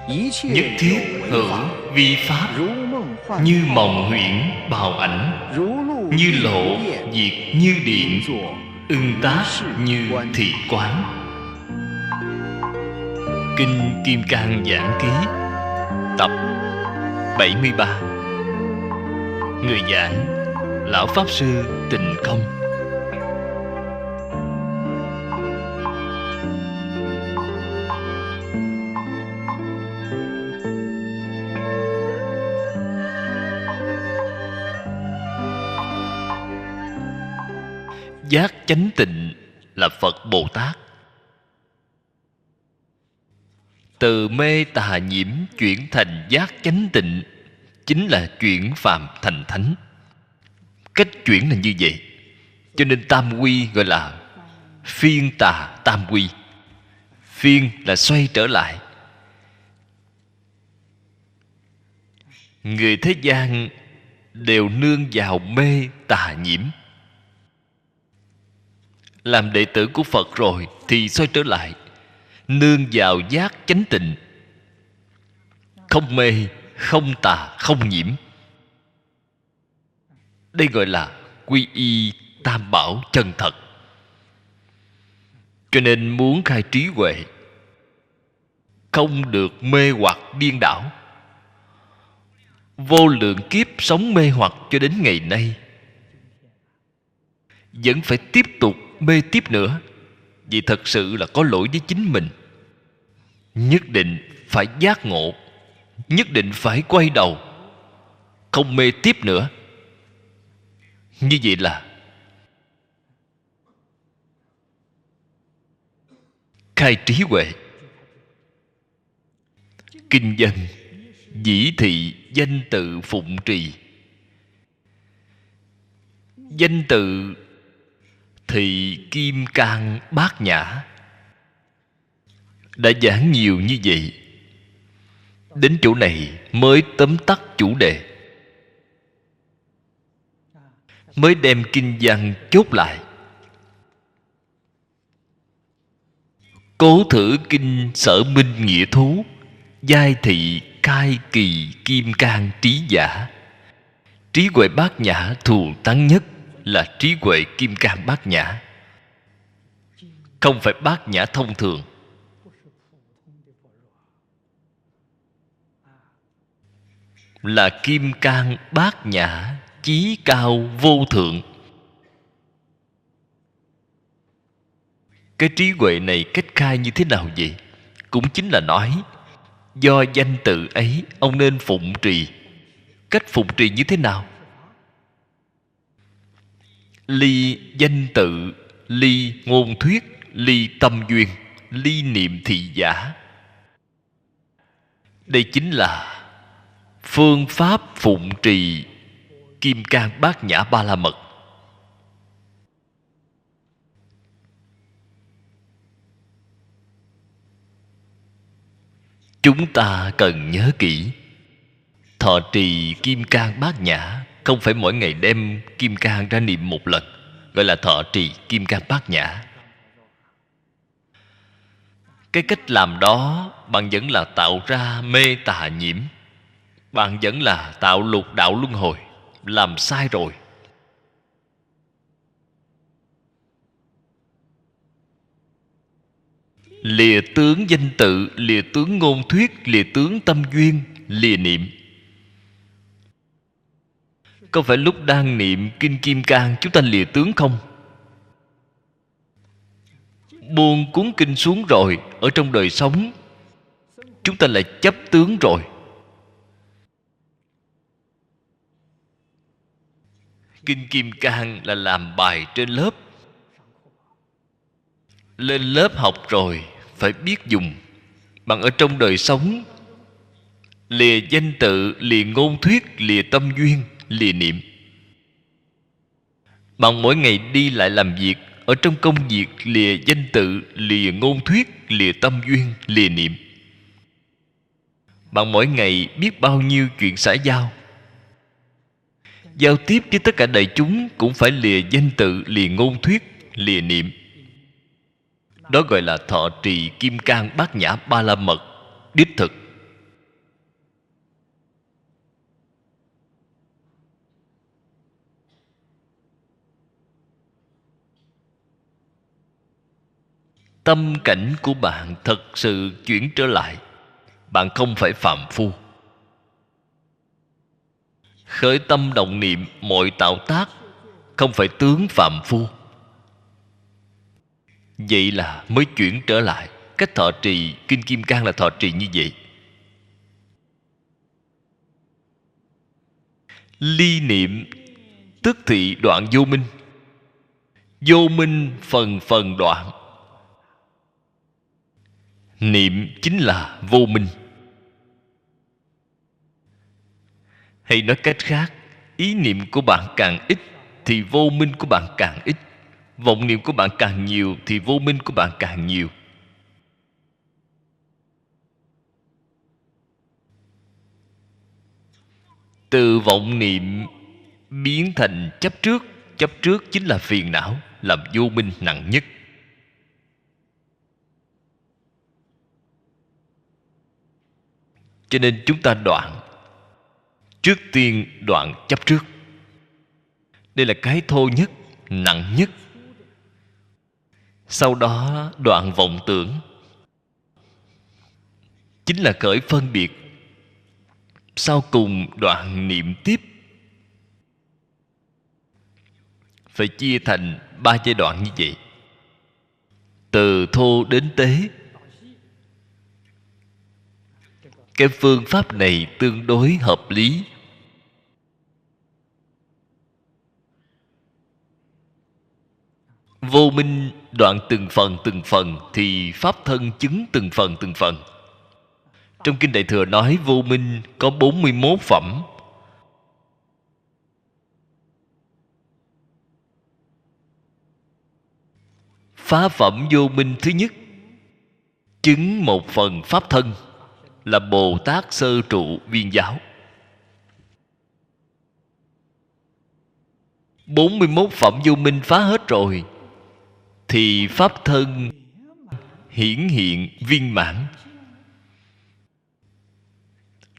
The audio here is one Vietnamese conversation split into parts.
nhất thiết hữu vi pháp, như mộng huyễn bào ảnh, như lộ diệt như điện, ưng tác như thị quán. Kinh Kim Cang Giảng Ký, tập 73. Người giảng Lão Pháp Sư Tịnh Không. Giác chánh tịnh là Phật Bồ Tát. Từ mê tà nhiễm chuyển thành giác chánh tịnh, chính là chuyển phàm thành thánh. Cách chuyển là như vậy. Cho nên tam quy gọi là phiên tà tam quy. Phiên là xoay trở lại. Người thế gian đều nương vào mê tà nhiễm. Làm đệ tử của Phật rồi thì xoay trở lại, nương vào giác chánh tịnh, không mê, không tà, không nhiễm. Đây gọi là quy y tam bảo chân thật. Cho nên muốn khai trí huệ, không được mê hoặc điên đảo. Vô lượng kiếp sống mê hoặc cho đến ngày nay, vẫn phải tiếp tục mê tiếp nữa. Vì thật sự là có lỗi với chính mình. Nhất định phải giác ngộ, nhất định phải quay đầu, không mê tiếp nữa. Như vậy là khai trí huệ. Kinh dân dĩ thị danh tự phụng trì. Danh tự thì Kim Cang Bát Nhã. Đã giảng nhiều như vậy, đến chỗ này mới tóm tắt chủ đề, mới đem kinh văn chốt lại. Cố thử kinh Sở Minh Nghĩa Thú, giai thị khai kỳ Kim Cang trí giả. Trí huệ bát nhã thù thắng nhất là trí huệ Kim Cang Bát Nhã, không phải bát nhã thông thường. Là Kim Cang Bát Nhã chí cao vô thượng. Cái trí huệ này cách khai như thế nào vậy? Cũng chính là nói do danh tự ấy ông nên phụng trì. Cách phụng trì như thế nào? Ly danh tự, ly ngôn thuyết, ly tâm duyên, ly niệm thị giả. Đây chính là phương pháp phụng trì Kim Cang Bát Nhã Ba La Mật. Chúng ta cần nhớ kỹ, thọ trì Kim Cang Bát Nhã không phải mỗi ngày đem Kim Cang ra niệm một lần, gọi là thọ trì Kim Cang Bát Nhã. Cái cách làm đó bạn vẫn là tạo ra mê tà nhiễm, bạn vẫn là tạo lục đạo luân hồi, làm sai rồi. Lìa tướng danh tự, lìa tướng ngôn thuyết, lìa tướng tâm duyên, lìa niệm. Có phải lúc đang niệm kinh Kim Cang chúng ta lìa tướng không? Buông cuốn kinh xuống rồi, ở trong đời sống chúng ta lại chấp tướng rồi. Kinh Kim Cang là làm bài trên lớp. Lên lớp học rồi phải biết dùng. Bằng ở trong đời sống, lìa danh tự, lìa ngôn thuyết, lìa tâm duyên, lìa niệm. Bằng mỗi ngày đi lại làm việc, ở trong công việc lìa danh tự, lìa ngôn thuyết, lìa tâm duyên, lìa niệm. Bằng mỗi ngày biết bao nhiêu chuyện xã giao, giao tiếp với tất cả đại chúng cũng phải lìa danh tự, lìa ngôn thuyết, lìa niệm. Đó gọi là thọ trì Kim Cang Bát Nhã Ba La Mật đích thực. tâm cảnh của bạn thật sự chuyển trở lại. Bạn không phải phàm phu. Khởi tâm động niệm mọi tạo tác không phải tướng phàm phu. Vậy là mới chuyển trở lại. Cách thọ trì Kinh Kim Cang là thọ trì như vậy. Ly niệm tức thị đoạn vô minh. Vô minh phần phần đoạn. Niệm chính là vô minh. Hay nói cách khác, ý niệm của bạn càng ít thì vô minh của bạn càng ít. Vọng niệm của bạn càng nhiều thì vô minh của bạn càng nhiều. Từ vọng niệm biến thành chấp trước. Chấp trước chính là phiền não, làm vô minh nặng nhất. Cho nên chúng ta đoạn. Trước tiên đoạn chấp trước. Đây là cái thô nhất, nặng nhất. Sau đó đoạn vọng tưởng. Chính là khởi phân biệt. Sau cùng đoạn niệm tiếp. Phải chia thành 3 giai đoạn như vậy. Từ thô đến tế. Cái phương pháp này tương đối hợp lý. Vô minh đoạn từng phần thì pháp thân chứng từng phần. Trong Kinh Đại Thừa nói vô minh có 41 phẩm. Phá phẩm vô minh thứ nhất, chứng một phần pháp thân, là Bồ Tát sơ trụ viên giáo. 41 phẩm vô minh phá hết rồi thì pháp thân hiển hiện viên mãn.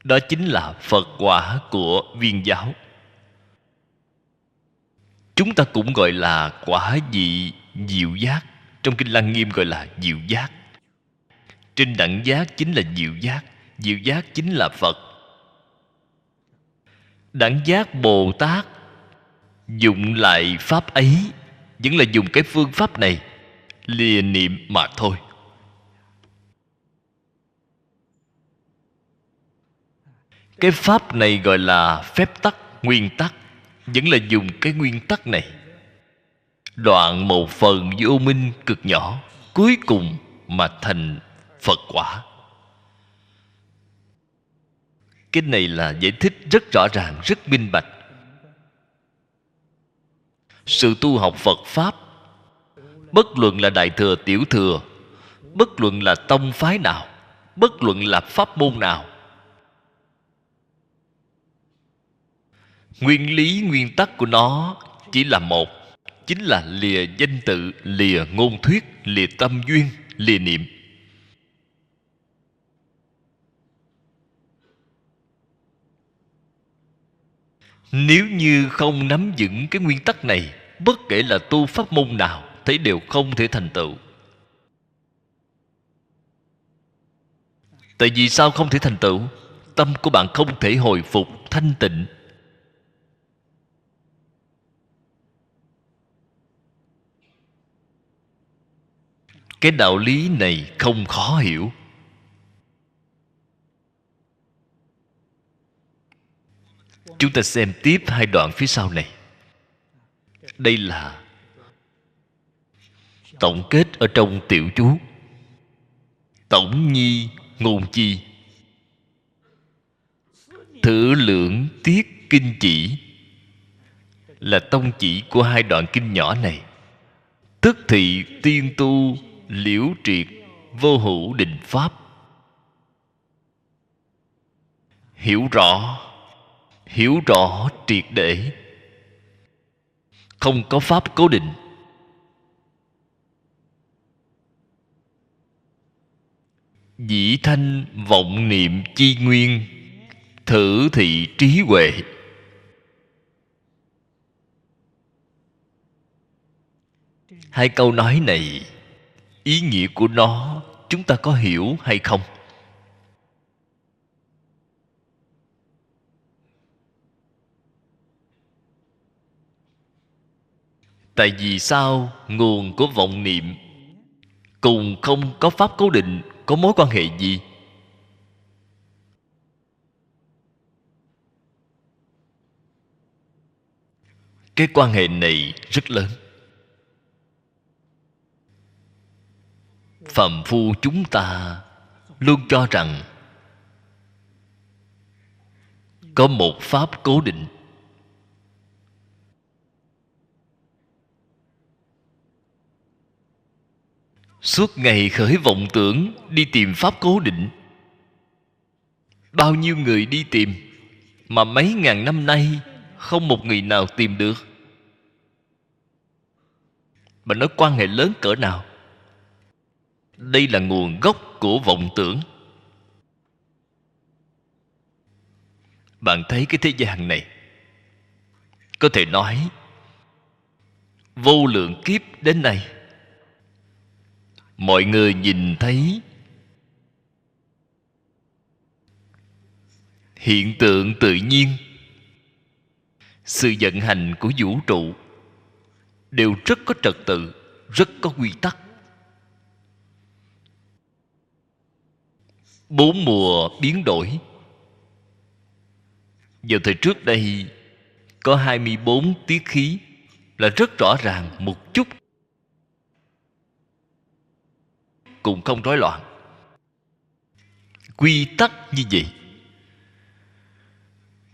Đó chính là Phật quả của viên giáo. Chúng ta cũng gọi là quả vị diệu giác. Trong Kinh Lăng Nghiêm gọi là diệu giác. Trên đẳng giác chính là diệu giác. Diệu giác chính là Phật. Đẳng giác Bồ Tát dụng lại pháp ấy, vẫn là dùng cái phương pháp này, lìa niệm mà thôi. Cái pháp này gọi là phép tắc, nguyên tắc. Vẫn là dùng cái nguyên tắc này đoạn một phần vô minh cực nhỏ, cuối cùng mà thành Phật quả. Cái này là giải thích rất rõ ràng, rất minh bạch. Sự tu học Phật Pháp, bất luận là Đại Thừa, Tiểu Thừa, bất luận là tông phái nào, bất luận là pháp môn nào, nguyên lý, nguyên tắc của nó chỉ là một, chính là lìa danh tự, lìa ngôn thuyết, lìa tâm duyên, lìa niệm. Nếu như không nắm vững cái nguyên tắc này, bất kể là tu pháp môn nào, thấy đều không thể thành tựu. Tại vì sao không thể thành tựu? Tâm của bạn không thể hồi phục thanh tịnh. Cái đạo lý này không khó hiểu. Chúng ta xem tiếp 2 đoạn phía sau này. Đây là tổng kết ở trong tiểu chú. Tổng nhi ngôn chi, thử lượng tiết kinh chỉ, là tông chỉ của 2 đoạn kinh nhỏ này. Tức thị tiên tu liễu triệt vô hữu định pháp. Hiểu rõ triệt để, không có pháp cố định. Dĩ thanh vọng niệm chi nguyên, thử thị trí huệ. Hai câu nói này ý nghĩa của nó chúng ta có hiểu hay không? Tại vì sao nguồn của vọng niệm cùng không có pháp cố định có mối quan hệ gì? Cái quan hệ này rất lớn. Phàm phu chúng ta luôn cho rằng có một pháp cố định. Suốt ngày khởi vọng tưởng đi tìm pháp cố định. Bao nhiêu người đi tìm, mà mấy ngàn năm nay không một người nào tìm được. Bạn nói quan hệ lớn cỡ nào? Đây là nguồn gốc của vọng tưởng. Bạn thấy cái thế gian này, có thể nói vô lượng kiếp đến nay, mọi người nhìn thấy hiện tượng tự nhiên, sự vận hành của vũ trụ đều rất có trật tự, rất có quy tắc. Bốn mùa biến đổi. Vào thời trước đây có 24 tiết khí là rất rõ ràng một chút cũng không rối loạn. Quy tắc như vậy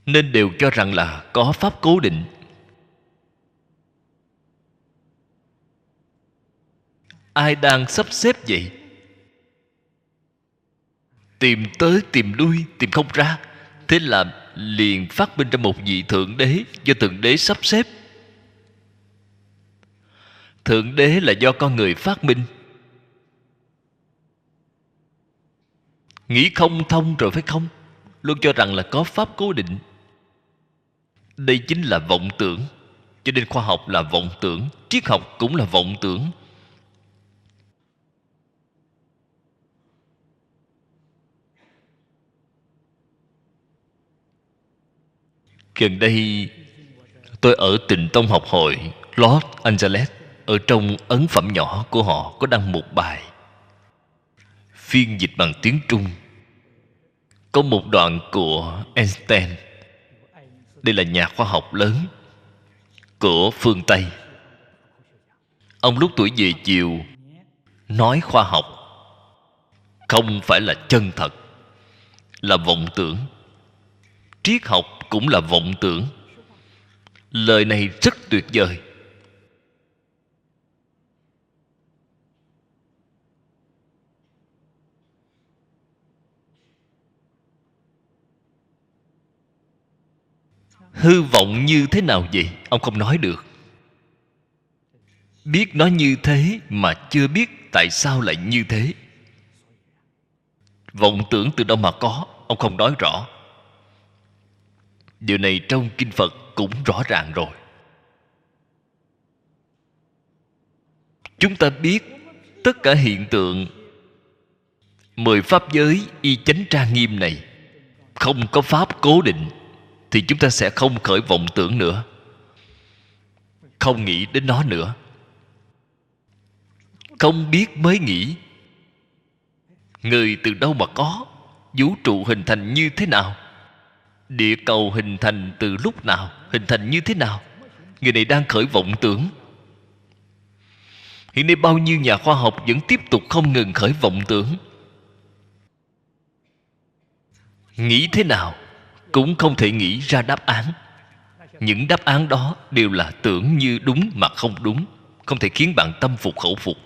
nên đều cho rằng là có pháp cố định. Ai đang sắp xếp vậy? Tìm tới tìm lui tìm không ra, thế là liền phát minh ra một vị thượng đế do thượng đế sắp xếp. Thượng đế là do con người phát minh. Nghĩ không thông rồi phải không? Luôn cho rằng là có pháp cố định. Đây chính là vọng tưởng. Cho nên khoa học là vọng tưởng, triết học cũng là vọng tưởng. Gần đây tôi ở Tịnh Tông học hội Los Angeles. Ở trong ấn phẩm nhỏ của họ có đăng một bài phiên dịch bằng tiếng Trung. Có một đoạn của Einstein. Đây là nhà khoa học lớn của phương Tây. Ông lúc tuổi về chiều nói khoa học không phải là chân thật, là vọng tưởng. Triết học cũng là vọng tưởng. Lời này rất tuyệt vời. Hư vọng như thế nào vậy? Ông không nói được. Biết nó như thế mà chưa biết tại sao lại như thế. Vọng tưởng từ đâu mà có? Ông không nói rõ. Điều này trong Kinh Phật cũng rõ ràng rồi. Chúng ta biết tất cả hiện tượng 10 pháp giới y chánh trang nghiêm này không có pháp cố định, thì chúng ta sẽ không khởi vọng tưởng nữa, không nghĩ đến nó nữa. Không biết mới nghĩ. Người từ đâu mà có? Vũ trụ hình thành như thế nào? Địa cầu hình thành từ lúc nào? Hình thành như thế nào? Người này đang khởi vọng tưởng. Hiện nay bao nhiêu nhà khoa học vẫn tiếp tục không ngừng khởi vọng tưởng. Nghĩ thế nào cũng không thể nghĩ ra đáp án. Những đáp án đó đều là tưởng như đúng mà không đúng, không thể khiến bạn tâm phục khẩu phục.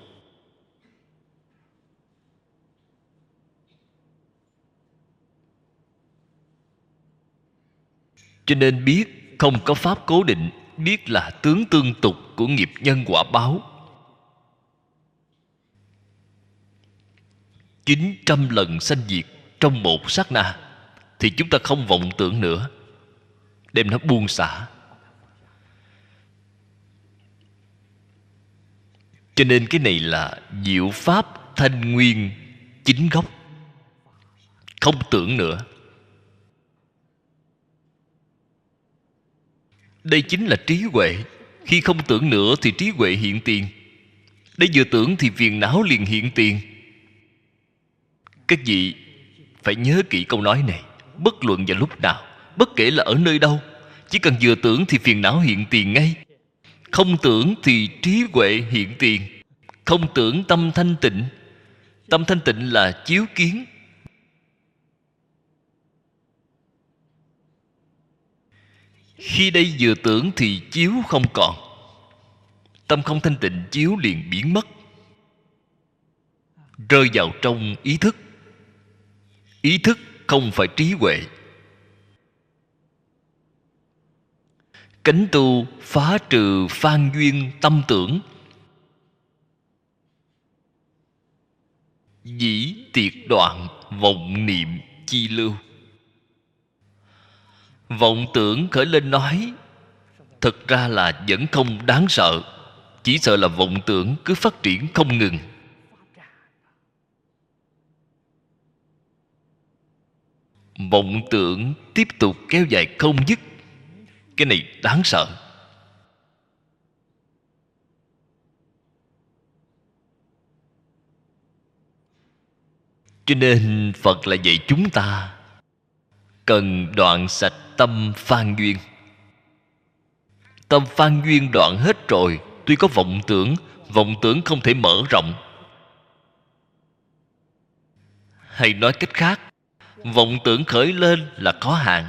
Cho nên biết không có pháp cố định, biết là tướng tương tục của nghiệp nhân quả báo. 900 lần sanh diệt trong một sát na, thì chúng ta không vọng tưởng nữa, đem nó buông xả. Cho nên cái này là diệu pháp thanh nguyên chính gốc, không tưởng nữa. Đây chính là trí huệ. Khi không tưởng nữa thì trí huệ hiện tiền. Đây vừa tưởng thì phiền não liền hiện tiền. Các vị phải nhớ kỹ câu nói này. Bất luận vào lúc nào, bất kể là ở nơi đâu, chỉ cần vừa tưởng thì phiền não hiện tiền ngay. Không tưởng thì trí huệ hiện tiền. Không tưởng tâm thanh tịnh. Tâm thanh tịnh là chiếu kiến. Khi đây vừa tưởng thì chiếu không còn. Tâm không thanh tịnh, chiếu liền biến mất, rơi vào trong ý thức. Ý thức không phải trí huệ. Cánh tu phá trừ phan duyên tâm tưởng, dĩ tiệt đoạn vọng niệm chi lưu. Vọng tưởng khởi lên nói, thực ra là vẫn không đáng sợ. Chỉ sợ là vọng tưởng cứ phát triển không ngừng. Vọng tưởng tiếp tục kéo dài không dứt. Cái này đáng sợ. Cho nên Phật lại dạy chúng ta cần đoạn sạch tâm phan duyên. Tâm phan duyên đoạn hết rồi, tuy có vọng tưởng không thể mở rộng. Hay nói cách khác, vọng tưởng khởi lên là có hạn.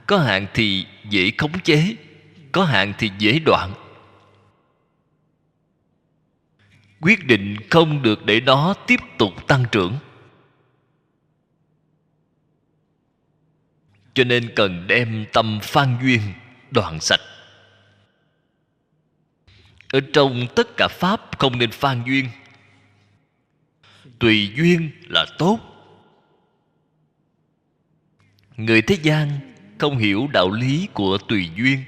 Có hạn thì dễ khống chế, có hạn thì dễ đoạn. Quyết định không được để nó tiếp tục tăng trưởng. Cho nên cần đem tâm phan duyên đoạn sạch. Ở trong tất cả pháp không nên phan duyên. Tùy duyên là tốt. Người thế gian không hiểu đạo lý của tùy duyên.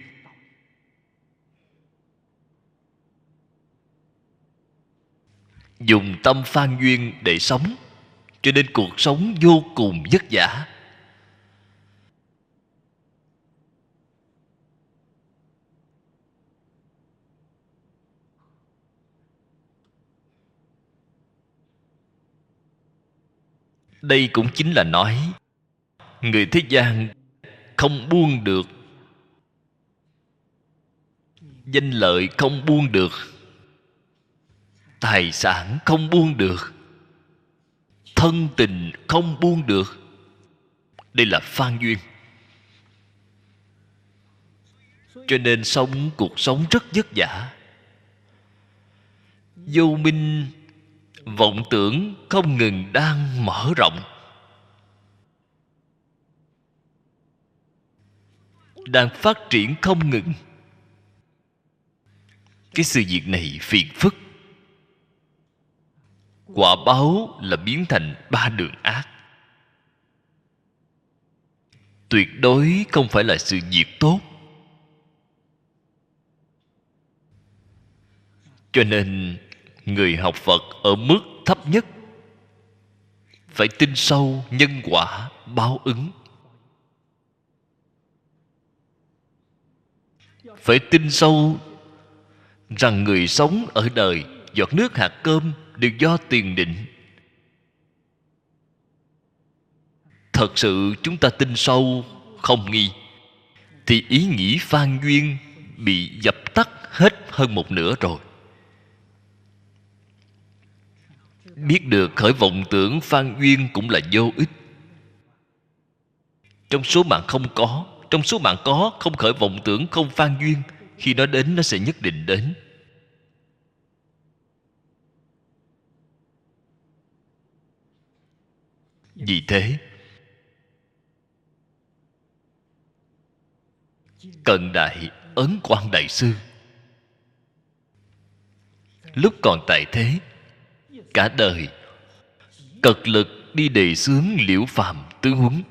Dùng tâm phan duyên để sống, cho nên cuộc sống vô cùng vất vả. Đây cũng chính là nói người thế gian không buông được, danh lợi không buông được, tài sản không buông được, thân tình không buông được. Đây là phan duyên. Cho nên sống cuộc sống rất vất vả. Vô minh vọng tưởng không ngừng đang mở rộng, đang phát triển không ngừng. Cái sự việc này phiền phức. Quả báo là biến thành ba đường ác. Tuyệt đối không phải là sự việc tốt. Cho nên người học Phật ở mức thấp nhất phải tin sâu nhân quả báo ứng. Phải tin sâu rằng người sống ở đời, giọt nước hạt cơm đều do tiền định. Thật sự chúng ta tin sâu không nghi, thì ý nghĩ phan duyên bị dập tắt hết hơn một nửa rồi. Biết được khởi vọng tưởng phan duyên cũng là vô ích. Trong số mạng không có, trong số mạng có không khởi vọng tưởng, không phan duyên, khi nó đến nó sẽ nhất định đến. Vì thế Cận đại Ấn Quang Đại Sư lúc còn tại thế, cả đời cật lực đi đề xướng Liễu Phàm tướng huấn.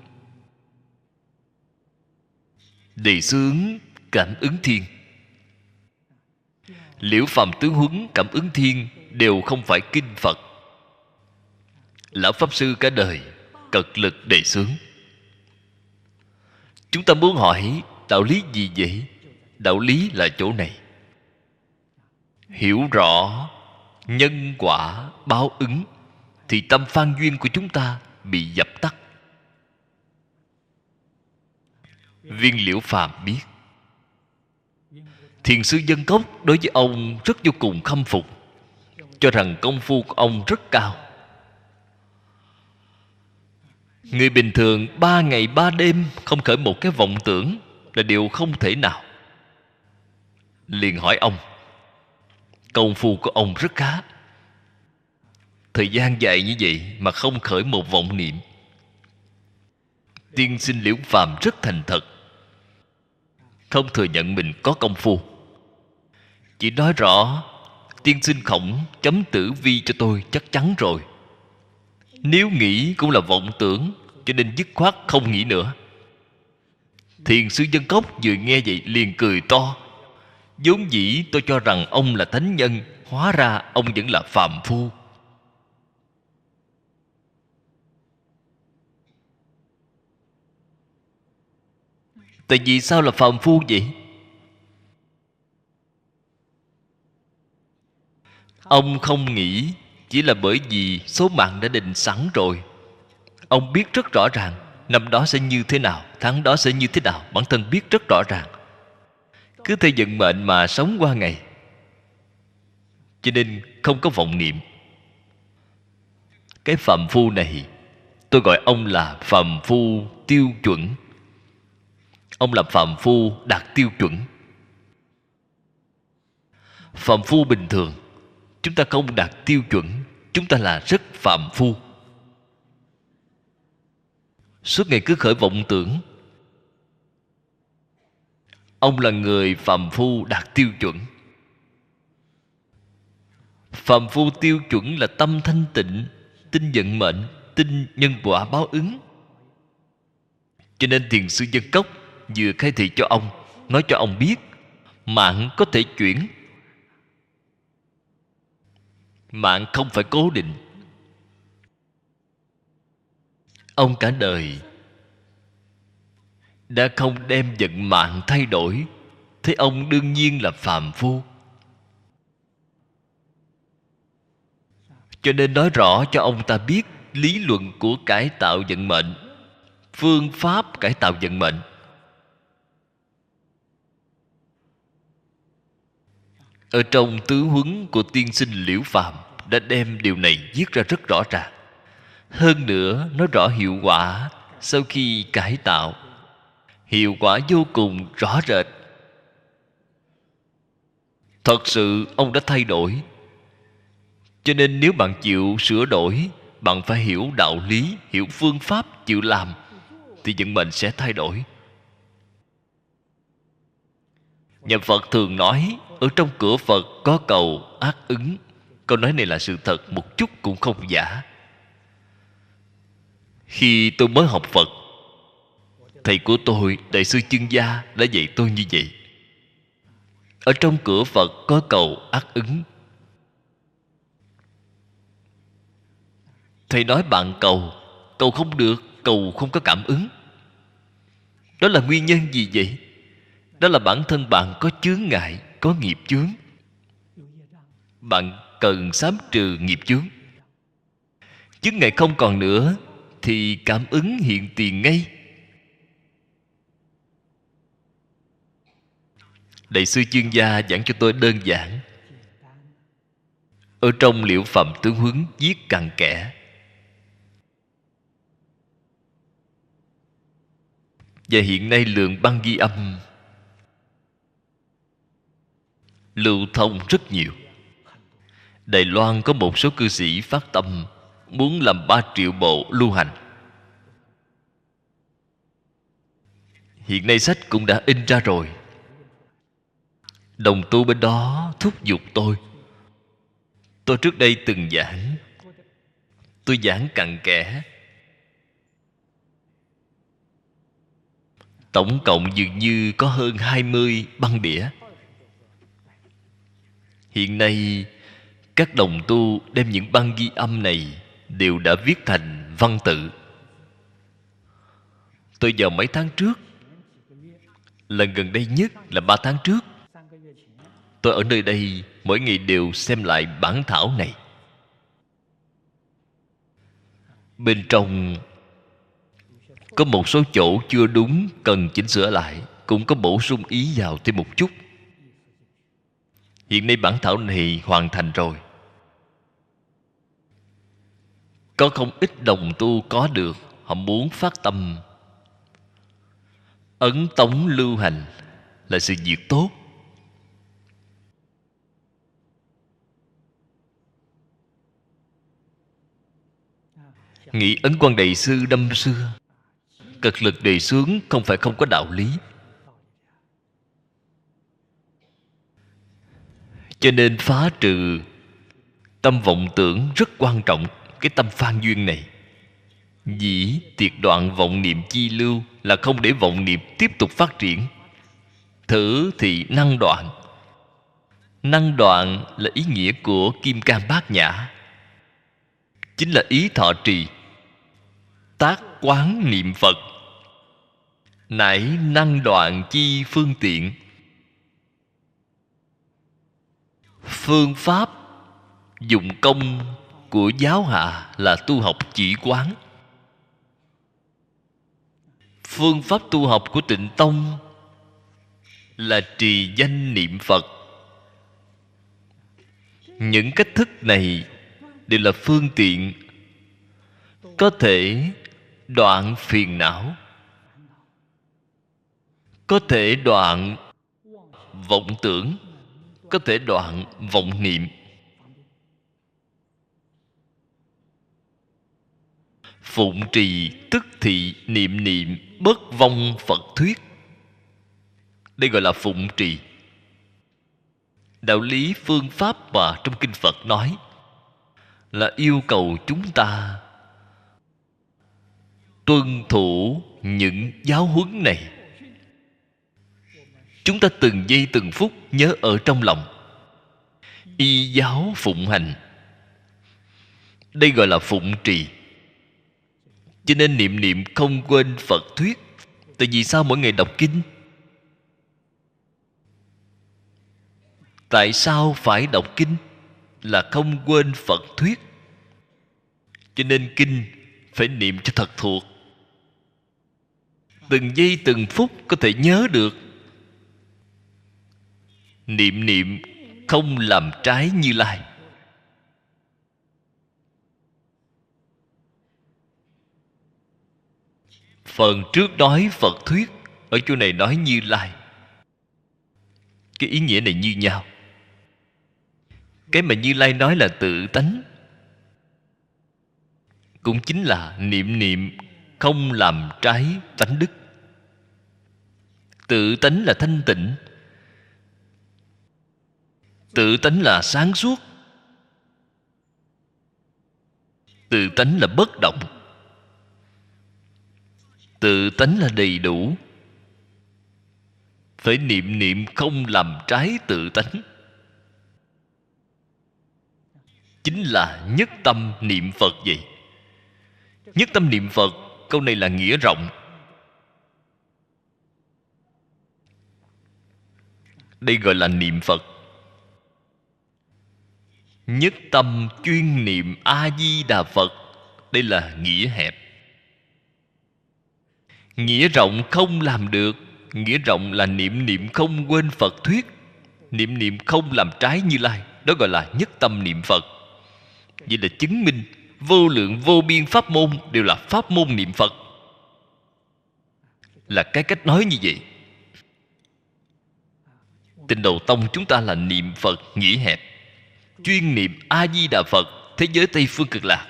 Đề xướng cảm ứng thiên. Liễu Phàm tướng huấn cảm ứng thiên đều không phải kinh Phật. Lão Pháp Sư cả đời cật lực đề xướng. Chúng ta muốn hỏi đạo lý gì vậy? Đạo lý là chỗ này. Hiểu rõ nhân quả báo ứng thì tâm phan duyên của chúng ta bị dập tắt. Viên Liễu Phàm biết. Thiền sư Dân Cốc đối với ông rất vô cùng khâm phục, cho rằng công phu của ông rất cao. Người bình thường 3 ngày 3 đêm không khởi một cái vọng tưởng là điều không thể nào. Liền hỏi ông, công phu của ông rất khá, thời gian dài như vậy mà không khởi một vọng niệm. Tiên sinh Liễu Phàm rất thành thật, không thừa nhận mình có công phu, chỉ nói rõ tiên sinh Khổng chấm tử vi cho tôi chắc chắn rồi. Nếu nghĩ cũng là vọng tưởng, cho nên dứt khoát không nghĩ nữa. Thiền sư Dân Cốc vừa nghe vậy liền cười to. Vốn dĩ tôi cho rằng ông là thánh nhân, hóa ra ông vẫn là phàm phu. Tại vì sao là phàm phu vậy? Ông không nghĩ chỉ là bởi vì số mạng đã định sẵn rồi. Ông biết rất rõ ràng năm đó sẽ như thế nào, tháng đó sẽ như thế nào. Bản thân biết rất rõ ràng, cứ theo vận mệnh mà sống qua ngày, cho nên không có vọng niệm. Cái phàm phu này, tôi gọi ông là phàm phu tiêu chuẩn. Ông là phàm phu đạt tiêu chuẩn. Phàm phu bình thường, chúng ta không đạt tiêu chuẩn, chúng ta là rất phàm phu. Suốt ngày cứ khởi vọng tưởng. Ông là người phàm phu đạt tiêu chuẩn. Phàm phu tiêu chuẩn là tâm thanh tịnh, tin vận mệnh, tin nhân quả báo ứng. Cho nên Thiền sư Dân Cốc vừa khai thị cho ông, nói cho ông biết mạng có thể chuyển, mạng không phải cố định. Ông cả đời đã không đem vận mạng thay đổi, thế ông đương nhiên là phàm phu. Cho nên nói rõ cho ông ta biết lý luận của cải tạo vận mệnh, phương pháp cải tạo vận mệnh. Ở trong tứ huấn của tiên sinh Liễu Phàm đã đem điều này viết ra rất rõ ràng. Hơn nữa nói rõ hiệu quả sau khi cải tạo, hiệu quả vô cùng rõ rệt. Thật sự ông đã thay đổi. Cho nên nếu bạn chịu sửa đổi, bạn phải hiểu đạo lý, hiểu phương pháp, chịu làm, thì vận mệnh sẽ thay đổi. Nhà Phật thường nói, ở trong cửa Phật có cầu ác ứng. Câu nói này là sự thật, một chút cũng không giả. Khi tôi mới học Phật, thầy của tôi, Đại sư Chương Gia đã dạy tôi như vậy. Ở trong cửa Phật có cầu ác ứng. Thầy nói bạn cầu, cầu không được, cầu không có cảm ứng. Đó là nguyên nhân gì vậy? Đó là bản thân bạn có chướng ngại, có nghiệp chướng. Bạn cần sám trừ nghiệp chướng. Chướng ngại không còn nữa thì cảm ứng hiện tiền ngay. Đại sư Chương Gia giảng cho tôi đơn giản. Ở trong Liễu Phàm Tướng Huấn viết cặn kẽ. Và hiện nay lượng băng ghi âm lưu thông rất nhiều. Đài Loan có một số cư sĩ phát tâm muốn làm 3 triệu bộ lưu hành. Hiện nay sách cũng đã in ra rồi. Đồng tu bên đó thúc giục tôi. Tôi trước đây từng giảng, tôi giảng cặn kẽ. Tổng cộng dường như có hơn 20 băng đĩa. Hiện nay Các đồng tu đem những băng ghi âm này đều đã viết thành văn tự. Tôi vào mấy tháng trước, lần gần đây nhất là 3 tháng trước, tôi ở nơi đây mỗi ngày đều xem lại bản thảo này. Bên trong có một số chỗ chưa đúng, cần chỉnh sửa lại, cũng có bổ sung ý vào thêm một chút. Hiện nay bản thảo này hoàn thành rồi. Có không ít đồng tu có được, họ muốn phát tâm ấn tống lưu hành là sự việc tốt. Nghĩ Ấn Quang Đại Sư năm xưa cật lực đề xướng không phải không có đạo lý. Cho nên phá trừ tâm vọng tưởng rất quan trọng. Cái tâm phan duyên này, dĩ tiệt đoạn vọng niệm chi lưu, là không để vọng niệm tiếp tục phát triển. Thử thì năng đoạn. Năng đoạn là ý nghĩa của Kim Cang Bát Nhã, chính là ý thọ trì. Tác quán niệm Phật, nảy năng đoạn chi phương tiện. Phương pháp dụng công của giáo hạ là tu học chỉ quán. Phương pháp tu học của Tịnh Tông là trì danh niệm Phật. Những cách thức này đều là phương tiện có thể đoạn phiền não, có thể đoạn vọng tưởng, có thể đoạn vọng niệm. Phụng trì tức thị niệm niệm bất vong Phật thuyết. Đây gọi là phụng trì. Đạo lý phương pháp mà trong kinh Phật nói là yêu cầu chúng ta tuân thủ những giáo huấn này. Chúng ta từng giây từng phút nhớ ở trong lòng, y giáo phụng hành. Đây gọi là phụng trì. Cho nên niệm niệm không quên Phật thuyết. Tại vì sao mỗi ngày đọc kinh? Tại sao phải đọc kinh? Là không quên Phật thuyết. Cho nên kinh phải niệm cho thật thuộc. Từng giây từng phút có thể nhớ được. Niệm niệm không làm trái Như Lai. Phần trước nói Phật thuyết, ở chỗ này nói Như Lai. Cái ý nghĩa này như nhau. Cái mà Như Lai nói là tự tánh, cũng chính là niệm niệm không làm trái tánh đức. Tự tánh là thanh tịnh, tự tánh là sáng suốt, tự tánh là bất động, tự tánh là đầy đủ. Phải niệm niệm không làm trái tự tánh, chính là nhất tâm niệm Phật vậy. Nhất tâm niệm Phật, câu này là nghĩa rộng. Đây gọi là niệm Phật. Nhất tâm chuyên niệm A-di-đà Phật, đây là nghĩa hẹp. Nghĩa rộng không làm được. Nghĩa rộng là niệm niệm không quên Phật thuyết, niệm niệm không làm trái Như Lai. Đó gọi là nhất tâm niệm Phật. Vậy là chứng minh vô lượng vô biên pháp môn đều là pháp môn niệm Phật. Là cái cách nói như vậy. Tịnh Độ Tông chúng ta là niệm Phật nghĩa hẹp, chuyên niệm A-di-đà Phật, thế giới Tây Phương Cực Lạc,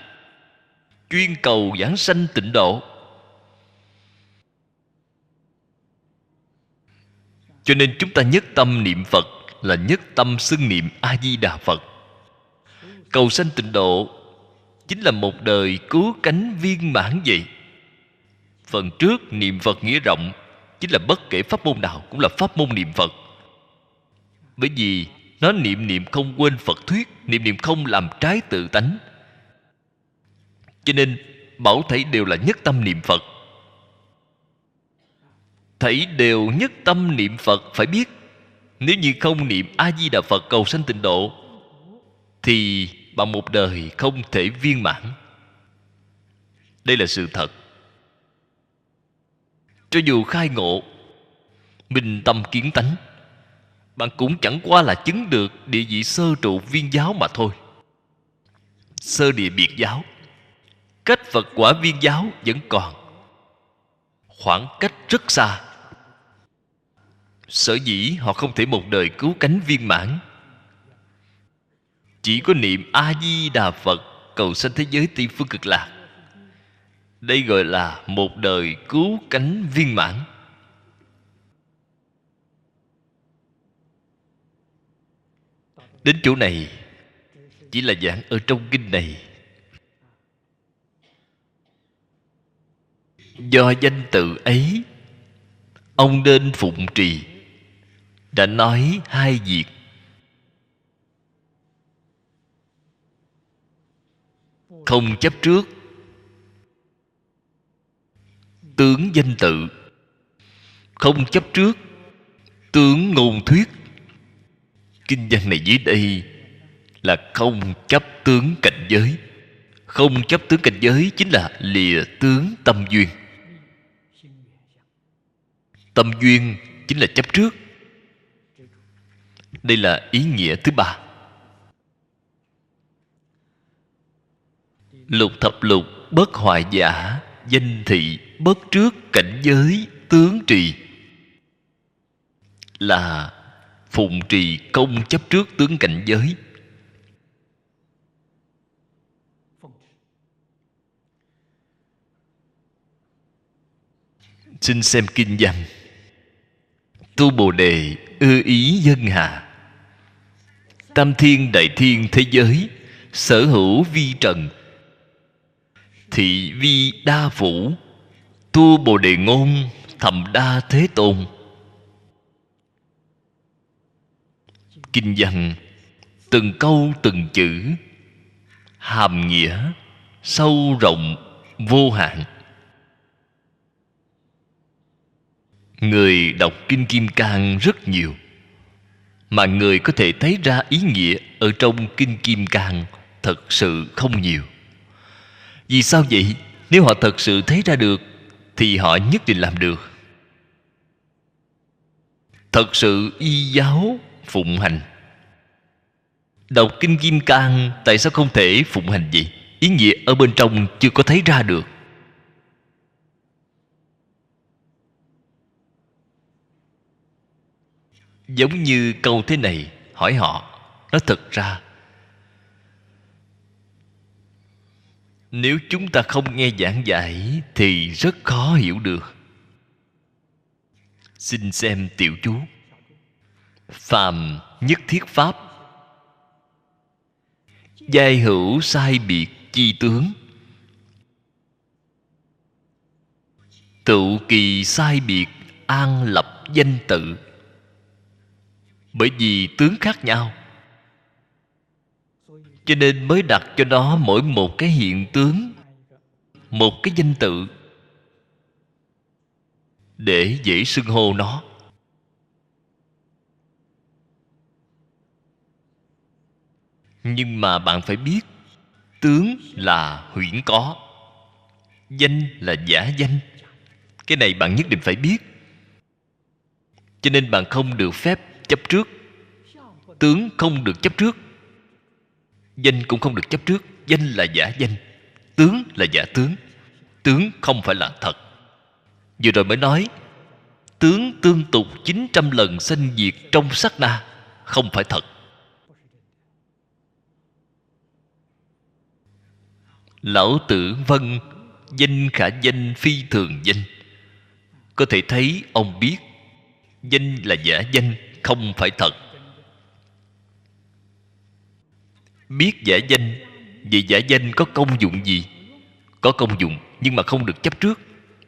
chuyên cầu giảng sanh tịnh độ. Cho nên chúng ta nhất tâm niệm Phật là nhất tâm xưng niệm A-di-đà Phật. Cầu sanh tịnh độ chính là một đời cứu cánh viên mãn vậy. Phần trước niệm Phật nghĩa rộng chính là bất kể pháp môn nào cũng là pháp môn niệm Phật. Bởi vì Nó niệm niệm không quên Phật thuyết, niệm niệm không làm trái tự tánh. Cho nên bảo thảy đều là nhất tâm niệm Phật. Thảy đều nhất tâm niệm Phật. Phải biết, nếu như không niệm A-di-đà Phật cầu sanh tịnh độ, thì bằng một đời không thể viên mãn. Đây là sự thật. Cho dù khai ngộ minh tâm kiến tánh, bạn cũng chẳng qua là chứng được địa vị sơ trụ viên giáo mà thôi. Sơ địa biệt giáo, cách Phật quả viên giáo vẫn còn khoảng cách rất xa. Sở dĩ họ không thể một đời cứu cánh viên mãn, chỉ có niệm A-di-đà Phật cầu sanh thế giới Tây Phương Cực Lạc. Đây gọi là một đời cứu cánh viên mãn. Đến chỗ này chỉ là giảng ở trong kinh này. Do danh tự ấy, ông nên phụng trì. Đã nói hai việc. Không chấp trước tướng danh tự, không chấp trước tướng ngôn thuyết. Kinh văn này dưới đây là không chấp tướng cảnh giới. Không chấp tướng cảnh giới chính là lìa tướng tâm duyên. Tâm duyên chính là chấp trước. Đây là ý nghĩa thứ ba. Lục thập lục bất hoại giả, danh thị bất trước cảnh giới tướng trì, là phụng trì không chấp trước tướng cảnh giới. Xin xem kinh văn. Tu Bồ Đề ưa ý dân hạ, tam thiên đại thiên thế giới, sở hữu vi trần, thị vi đa phủ, tu Bồ Đề ngôn, thầm đa thế tôn. Kinh văn từng câu từng chữ, hàm nghĩa sâu rộng vô hạn. Người đọc Kinh Kim Cang rất nhiều, mà người có thể thấy ra ý nghĩa ở trong Kinh Kim Cang thật sự không nhiều. Vì sao vậy? Nếu họ thật sự thấy ra được thì họ nhất định làm được. Thật sự y giáo phụng hành. Đọc Kinh Kim Cang tại sao không thể phụng hành vậy? Ý nghĩa ở bên trong chưa có thấy ra được. Giống như câu thế này, hỏi họ, nói thật ra, nếu chúng ta không nghe giảng giải thì rất khó hiểu được. Xin xem tiểu chú. Phàm nhất thiết pháp, giai hữu sai biệt chi tướng, tự kỳ sai biệt an lập danh tự. Bởi vì tướng khác nhau, cho nên mới đặt cho nó mỗi một cái hiện tướng, một cái danh tự, để dễ xưng hô nó. Nhưng mà bạn phải biết, tướng là huyễn có, danh là giả danh. Cái này bạn nhất định phải biết. Cho nên bạn không được phép chấp trước. Tướng không được chấp trước, danh cũng không được chấp trước. Danh là giả danh, tướng là giả tướng. Tướng không phải là thật. Vừa rồi mới nói tướng tương tục 900 lần sanh diệt trong sát na, không phải thật. Lão Tử vân danh khả danh phi thường danh. Có thể thấy ông biết danh là giả danh, không phải thật. Biết giả danh, vậy giả danh có công dụng gì? Có công dụng, nhưng mà không được chấp trước.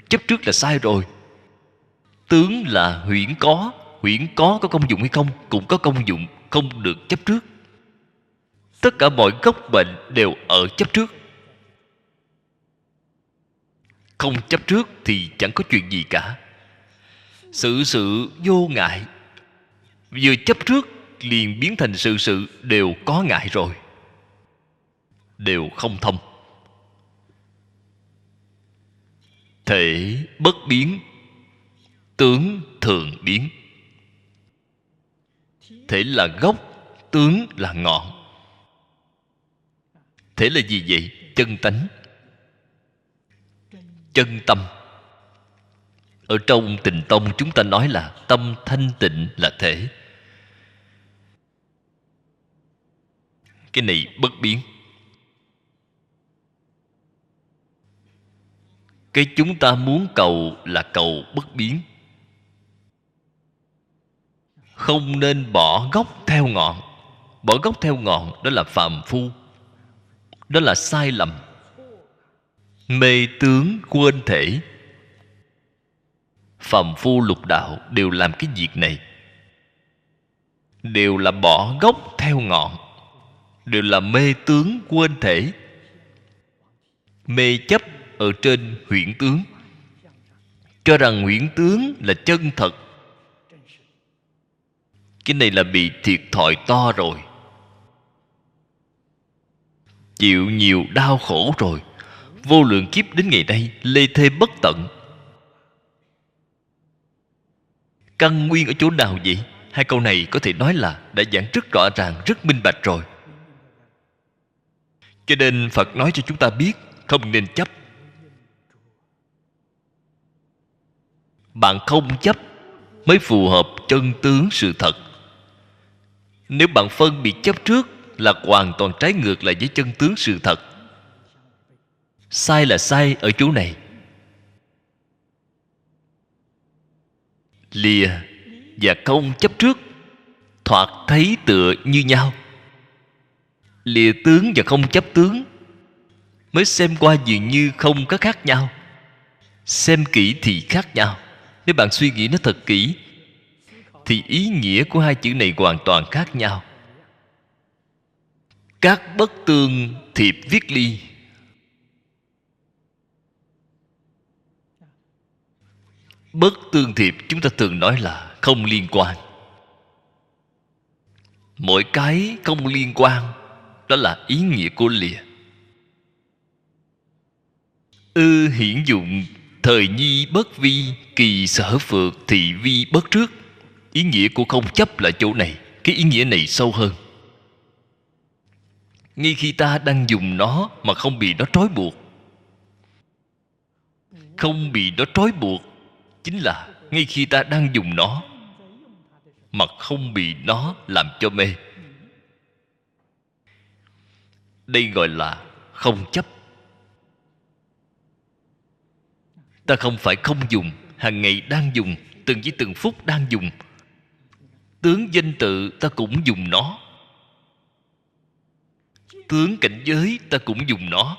Chấp trước là sai rồi. Tướng là huyễn có. Huyễn có công dụng hay không? Cũng có công dụng. không được chấp trước. Tất cả mọi gốc bệnh đều ở chấp trước. Không chấp trước thì chẳng có chuyện gì cả. Sự sự vô ngại. Vừa chấp trước liền biến thành sự sự đều có ngại rồi, đều không thông. Thể bất biến, tướng thường biến. Thể là gốc, tướng là ngọn. Thể là gì vậy? Chân tánh, chân tâm. Ở trong Tịnh Tông chúng ta nói là tâm thanh tịnh là thể. Cái này bất biến. Cái chúng ta muốn cầu là cầu bất biến. Không nên bỏ gốc theo ngọn. Bỏ gốc theo ngọn đó là phàm phu, đó là sai lầm. Mê tướng quên thể. Phàm phu lục đạo đều làm cái việc này, đều là bỏ gốc theo ngọn, đều là mê tướng quên thể. Mê chấp ở trên huyễn tướng, cho rằng huyễn tướng là chân thật. Cái này là bị thiệt thòi to rồi, chịu nhiều đau khổ rồi. Vô lượng kiếp đến ngày nay lê thê bất tận. Căn nguyên ở chỗ nào vậy? Hai câu này có thể nói là đã giảng rất rõ ràng, rất minh bạch rồi. Cho nên Phật nói cho chúng ta biết không nên chấp. Bạn không chấp mới phù hợp chân tướng sự thật. Nếu bạn phân biệt chấp trước là hoàn toàn trái ngược lại với chân tướng sự thật. Sai là sai ở chỗ này. Lìa và không chấp trước thoạt thấy tựa như nhau. Lìa tướng và không chấp tướng mới xem qua dường như không có khác nhau. Xem kỹ thì khác nhau. Nếu bạn suy nghĩ nó thật kỹ thì ý nghĩa của hai chữ này hoàn toàn khác nhau. Các bất tương thiệp viết ly. Bất tương thiệp chúng ta thường nói là không liên quan. Mỗi cái không liên quan đó là ý nghĩa của lìa. Ư hiển dụng thời nhi bất vi, kỳ sở phược thị vi bất trước. Ý nghĩa của không chấp là chỗ này. Cái ý nghĩa này sâu hơn. Ngay khi ta đang dùng nó mà không bị nó trói buộc. Không bị nó trói buộc chính là ngay khi ta đang dùng nó mà không bị nó làm cho mê. Đây gọi là không chấp. Ta không phải không dùng, hàng ngày đang dùng, từng giây từng phút đang dùng. Tướng danh tự ta cũng dùng nó, tướng cảnh giới ta cũng dùng nó.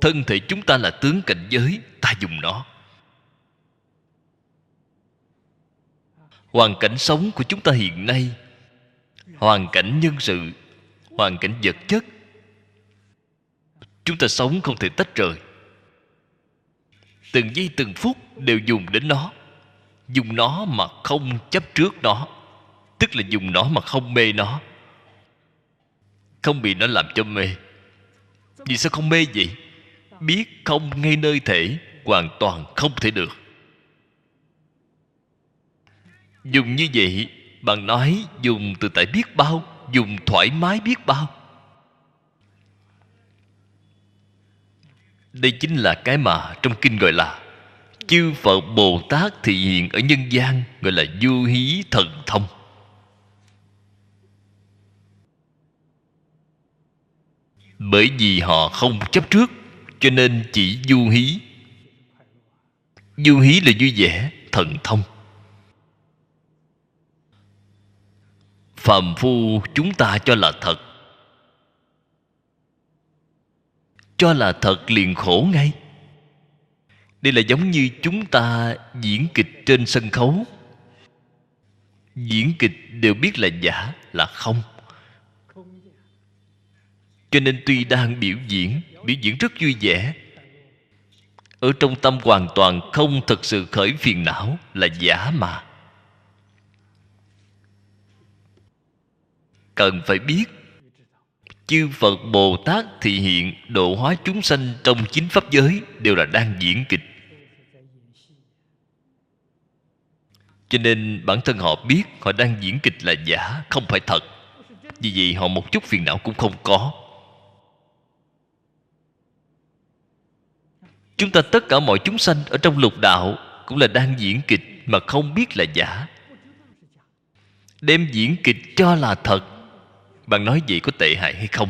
Thân thể chúng ta là tướng cảnh giới, ta dùng nó. Hoàn cảnh sống của chúng ta hiện nay, hoàn cảnh nhân sự, hoàn cảnh vật chất, chúng ta sống không thể tách rời. Từng giây từng phút đều dùng đến nó. Dùng nó mà không chấp trước nó, tức là dùng nó mà không mê nó, không bị nó làm cho mê. Vì sao không mê vậy? Biết không ngay nơi thể hoàn toàn không thể được. Dùng như vậy, bạn nói dùng từ tại biết bao, dùng thoải mái biết bao. Đây chính là cái mà trong kinh gọi là chư Phật Bồ Tát thị hiện ở nhân gian, gọi là vô hí thần thông. Bởi vì họ không chấp trước, cho nên chỉ du hí. Du hí là vui vẻ, thần thông. Phàm phu chúng ta cho là thật, cho là thật liền khổ ngay. Đây là giống như chúng ta diễn kịch trên sân khấu. diễn kịch đều biết là giả, là không. Cho nên tuy đang biểu diễn rất vui vẻ, ở trong tâm hoàn toàn không thật sự khởi phiền não, là giả mà. Cần phải biết, chư Phật Bồ Tát thị hiện độ hóa chúng sanh trong chính pháp giới đều là đang diễn kịch. Cho nên bản thân họ biết họ đang diễn kịch là giả, không phải thật. Vì vậy họ một chút phiền não cũng không có. Chúng ta tất cả mọi chúng sanh ở trong lục đạo cũng là đang diễn kịch mà không biết là giả, đem diễn kịch cho là thật. Bạn nói vậy có tệ hại hay không?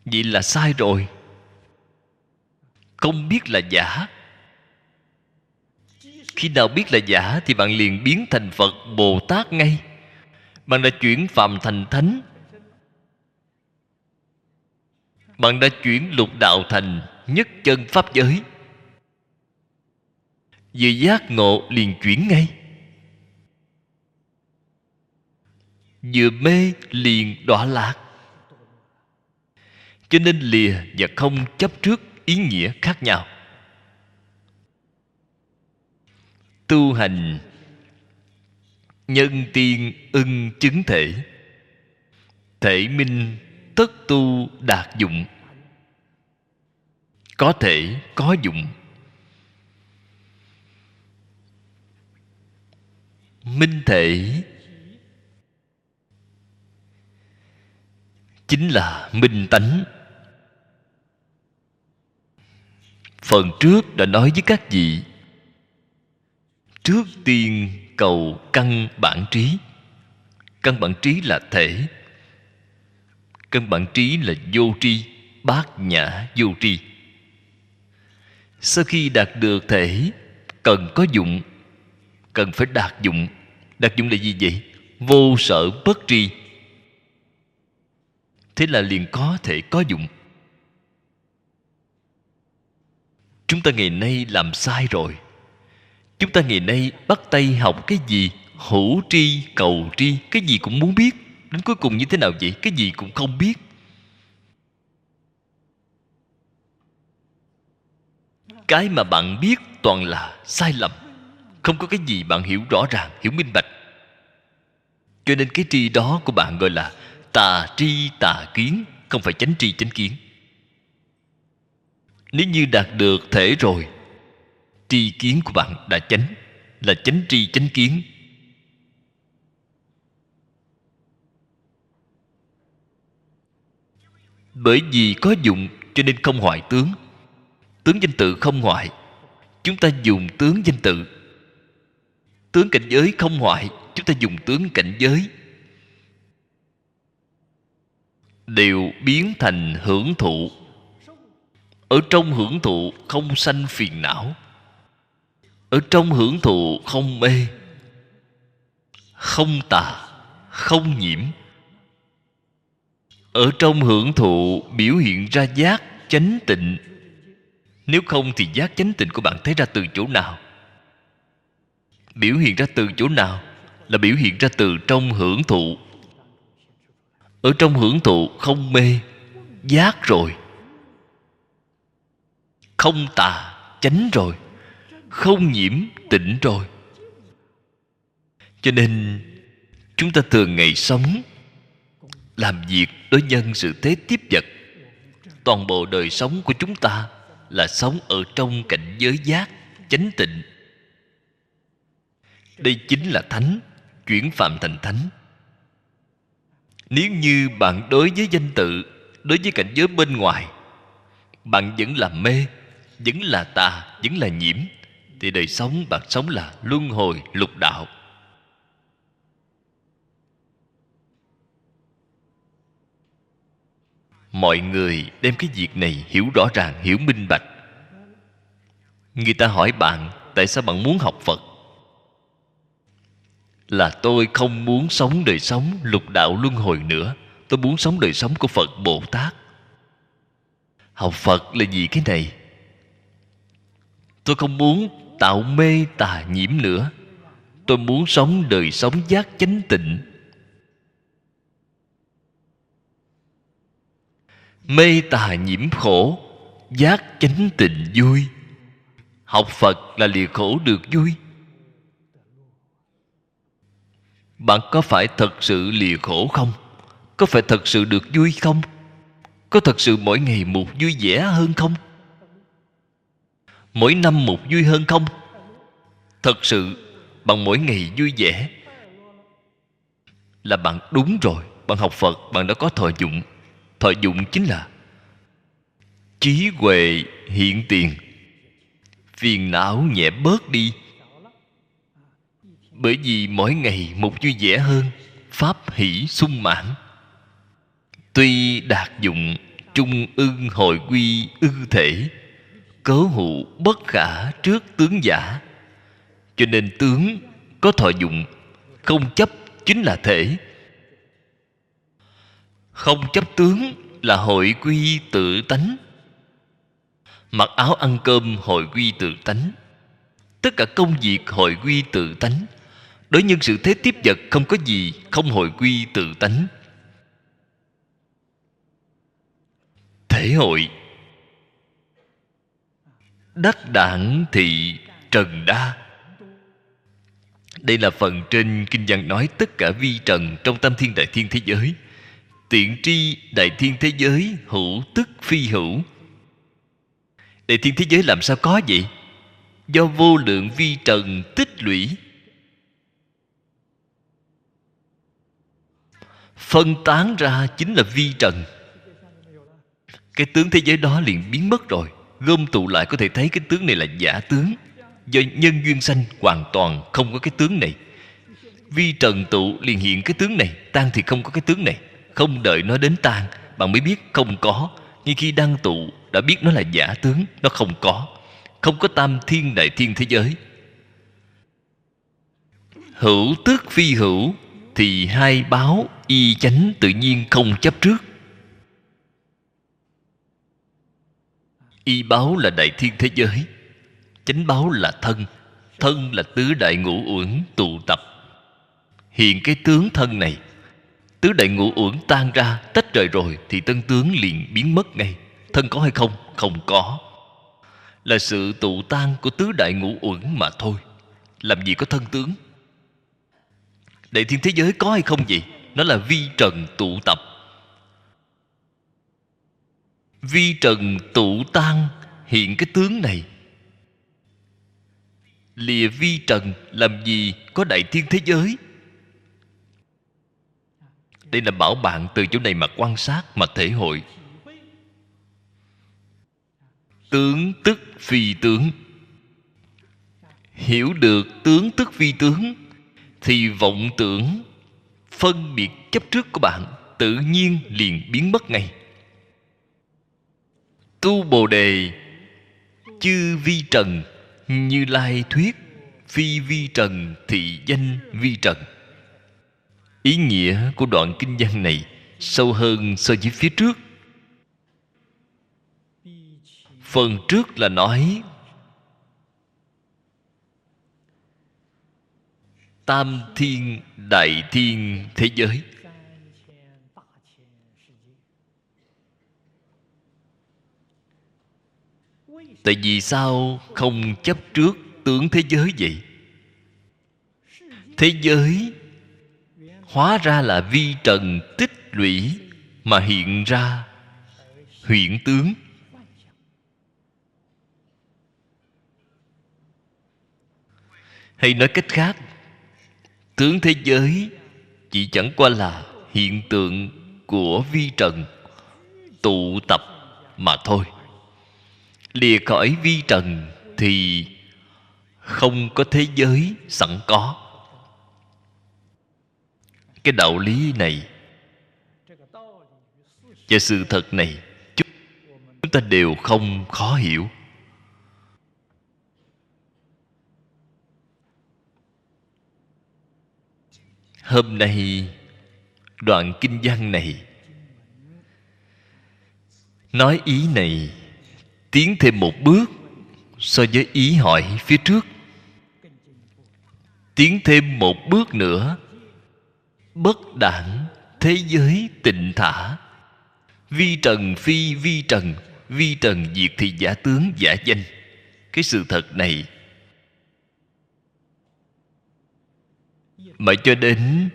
Vậy là sai rồi. Không biết là giả. Khi nào biết là giả thì bạn liền biến thành Phật Bồ Tát ngay. Bạn đã chuyển phàm thành thánh. Bạn đã chuyển lục đạo thành nhất chân pháp giới. Vừa giác ngộ liền chuyển ngay. Vừa mê liền đọa lạc. Cho nên lìa và không chấp trước ý nghĩa khác nhau. Tu hành nhân tiên ưng chứng thể, thể minh tất tu đạt dụng. Có thể có dụng. Minh thể chính là minh tánh. Phần trước đã nói với các vị, trước tiên cầu căn bản trí. Căn bản trí là thể. Căn bản trí là vô tri, bát nhã vô tri. Sau khi đạt được thể, cần có dụng, cần phải đạt dụng. Đạt dụng là gì vậy? Vô sở bất tri. Thế là liền có thể có dụng. Chúng ta ngày nay làm sai rồi. Chúng ta ngày nay bắt tay học cái gì? Hữu tri, cầu tri. Cái gì cũng muốn biết. Đến cuối cùng như thế nào vậy? Cái gì cũng không biết. Cái mà bạn biết toàn là sai lầm. Không có cái gì bạn hiểu rõ ràng, hiểu minh bạch. Cho nên cái tri đó của bạn gọi là tà tri tà kiến, không phải chánh tri chánh kiến. Nếu như đạt được thể rồi, tri kiến của bạn đã chánh, là chánh tri chánh kiến. Bởi vì có dụng cho nên không hoại tướng. Tướng danh tự không hoại. Chúng ta dùng tướng danh tự. Tướng cảnh giới không hoại. Chúng ta dùng tướng cảnh giới. Đều biến thành hưởng thụ. Ở trong hưởng thụ không sanh phiền não. Ở trong hưởng thụ không mê, không tà, không nhiễm. Ở trong hưởng thụ biểu hiện ra giác chánh tịnh. Nếu không thì giác chánh tịnh của bạn thấy ra từ chỗ nào? Biểu hiện ra từ chỗ nào? Là biểu hiện ra từ trong hưởng thụ. Ở trong hưởng thụ không mê, giác rồi. Không tà, chánh rồi. Không nhiễm, tịnh rồi. Cho nên chúng ta thường ngày sống, làm việc đối nhân sự thế tiếp vật. Toàn bộ đời sống của chúng ta là sống ở trong cảnh giới giác, chánh tịnh. Đây chính là thánh, chuyển phàm thành thánh. Nếu như bạn đối với danh tự, đối với cảnh giới bên ngoài, bạn vẫn là mê, vẫn là tà, vẫn là nhiễm, thì đời sống bạn sống là luân hồi lục đạo. Mọi người đem cái việc này hiểu rõ ràng, hiểu minh bạch. Người ta hỏi bạn, tại sao bạn muốn học Phật? Là tôi không muốn sống đời sống lục đạo luân hồi nữa. Tôi muốn sống đời sống của Phật Bồ Tát. Học Phật là gì cái này? Tôi không muốn tạo mê tà nhiễm nữa. Tôi muốn sống đời sống giác chánh tịnh. Mê tà nhiễm khổ, giác chánh tịnh vui. Học Phật là lìa khổ được vui. Bạn có phải thật sự lìa khổ không? Có phải thật sự được vui không? Có thật sự mỗi ngày một vui vẻ hơn không? Mỗi năm một vui hơn không? Thật sự bạn mỗi ngày vui vẻ là bạn đúng rồi. Bạn học Phật, bạn đã có thọ dụng. Thọ dụng chính là trí huệ hiện tiền, phiền não nhẹ bớt đi. Bởi vì mỗi ngày một vui vẻ hơn, pháp hỷ sung mãn. Tuy đạt dụng, trung ưng hội quy ư thể, cớ hụ bất khả trước tướng giả. Cho nên tướng có thọ dụng, không chấp chính là thể. Không chấp tướng là hội quy tự tánh. Mặc áo ăn cơm hội quy tự tánh. Tất cả công việc hội quy tự tánh. Đối nhân sự thế tiếp vật không có gì không hội quy tự tánh. Thể hội đắc đảng thị trần đa. Đây là phần trên kinh văn nói tất cả vi trần trong tam thiên đại thiên thế giới. Tiện tri đại thiên thế giới hữu tức phi hữu. Đại thiên thế giới làm sao có vậy? Do vô lượng vi trần tích lũy, phân tán ra chính là vi trần. Cái tướng thế giới đó liền biến mất rồi. Gom tụ lại có thể thấy cái tướng này là giả tướng. Do nhân duyên sanh hoàn toàn không có cái tướng này. Vi trần tụ liền hiện cái tướng này. Tan thì không có cái tướng này. Không đợi nó đến tan bạn mới biết không có. Nhưng khi đang tụ đã biết nó là giả tướng. Nó không có. Không có tam thiên đại thiên thế giới. Hữu tức phi hữu thì hai báo y chánh tự nhiên không chấp trước. Y báo là đại thiên thế giới, chánh báo là thân. Thân là tứ đại ngũ uẩn tụ tập. Hiện cái tướng thân này, tứ đại ngũ uẩn tan ra tách rời rồi thì tân tướng liền biến mất ngay. Thân có hay không? Không có. Là sự tụ tan của tứ đại ngũ uẩn mà thôi. Làm gì có thân tướng? Đại thiên thế giới có hay không vậy? Nó là vi trần tụ tập. Vi trần tụ tan hiện cái tướng này. Lìa vi trần làm gì có đại thiên thế giới? Đây là bảo bạn từ chỗ này mà quan sát, mà thể hội. Tướng tức phi tướng. Hiểu được tướng tức phi tướng thì vọng tưởng phân biệt chấp trước của bạn tự nhiên liền biến mất ngay. Tu Bồ Đề chư vi trần Như Lai thuyết, phi vi trần thị danh vi trần. Ý nghĩa của đoạn kinh văn này sâu hơn so với phía trước. Phần trước là nói tam thiên đại thiên thế giới. Tại vì sao không chấp trước tướng thế giới vậy? Thế giới hóa ra là vi trần tích lũy mà hiện ra huyễn tướng. Hay nói cách khác, tướng thế giới chỉ chẳng qua là hiện tượng của vi trần tụ tập mà thôi. Lìa khỏi vi trần thì không có thế giới sẵn có. Cái đạo lý này và sự thật này chúng ta đều không khó hiểu. Hôm nay đoạn kinh văn này nói ý này tiến thêm một bước so với ý hỏi phía trước. Tiến thêm một bước nữa. Bất đẳng thế giới tịnh thả. Vi trần phi vi trần. Vi trần diệt thì giả tướng giả danh. Cái sự thật này mà cho đến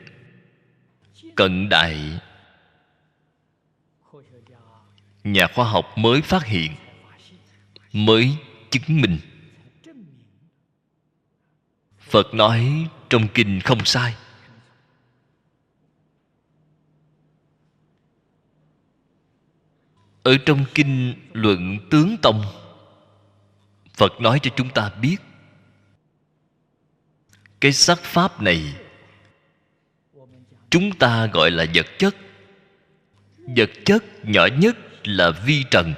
cận đại, nhà khoa học mới phát hiện, mới chứng minh. Phật nói trong kinh không sai. Ở trong kinh Luận Tướng Tông, Phật nói cho chúng ta biết cái sắc pháp này chúng ta gọi là vật chất. Vật chất nhỏ nhất là vi trần.